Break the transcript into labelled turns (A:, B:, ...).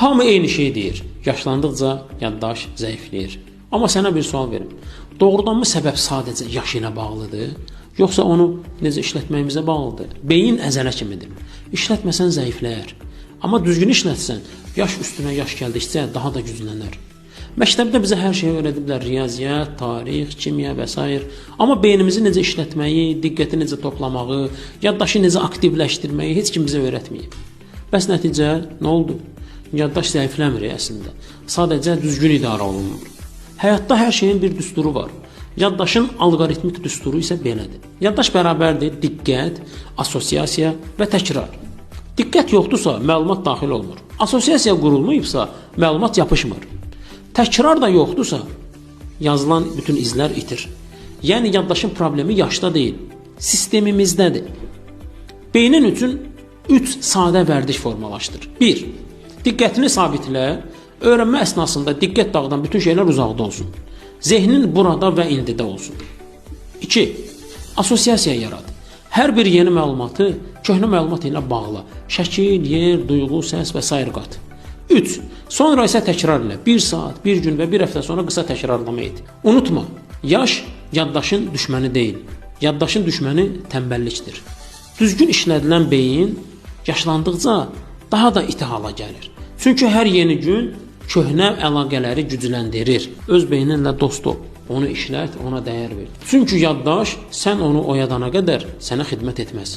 A: Hamı eyni şey deyir. Yaşlandıqca yaddaş zəifləyir. Amma sənə bir sual verim. Doğrudanmı səbəb sadəcə yaş ilə bağlıdır? Yoxsa onu necə işlətməyimizə bağlıdır? Beyin əzələ kimidir. İşlətməsən zəifləyər. Amma düzgün işlətsən, yaş üstünə yaş gəldikcə daha da güclənər. Məktəbdə bizə hər şeyi öyrədiblər. Riyaziyyat, tarix, kimya və s. Amma beynimizi necə işlətməyi, diqqəti necə toplamağı, yaddaşı necə aktivləşdirməyi heç kim bizə öyrətməyib. Bəs nəticə nə oldu? Yaddaş zəifləmir əslində. Sadəcə düzgün idarə olunmur. Həyatda hər şeyin bir düsturu var. Yaddaşın alqoritmik düsturu isə belədir. Yaddaş bərabərdir diqqət, assosiasiya və təkrar. Diqqət yoxdursa, məlumat daxil olmur. Assosiasiya qurulmayıbsa, məlumat yapışmır. Təkrar da yoxdursa, yazılan bütün izlər itir. Yəni yaddaşın problemi yaşda deyil, sistemimizdədir. Beynin üçün 3 sadə vərdiş formalaşdır. 1. Diqqətini sabitlə, öyrənmə əsnasında diqqət dağıdan bütün şeylər uzaqda olsun. Zehnin burada və indidə olsun. 2. Assosiasiya yarat. Hər bir yeni məlumatı köhnə məlumat ilə bağla. Şəkil, yer, duyğu, səs və s. qat. 3. Sonra isə təkrar elə. 1 saat, 1 gün və 1 həftə sonra qısa təkrarlama et. Unutma, yaş yaddaşın düşməni deyil. Yaddaşın düşməni tənbəllikdir. Düzgün işlədilən beyin yaşlandıqca daha da iti hala gəlir. Çünki hər yeni gün köhnə əlaqələri gücləndirir. Öz beyninlə dost ol. Onu işlət, ona dəyər ver. Çünki yaddaş sən onu oyadana qədər sənə xidmət etməz.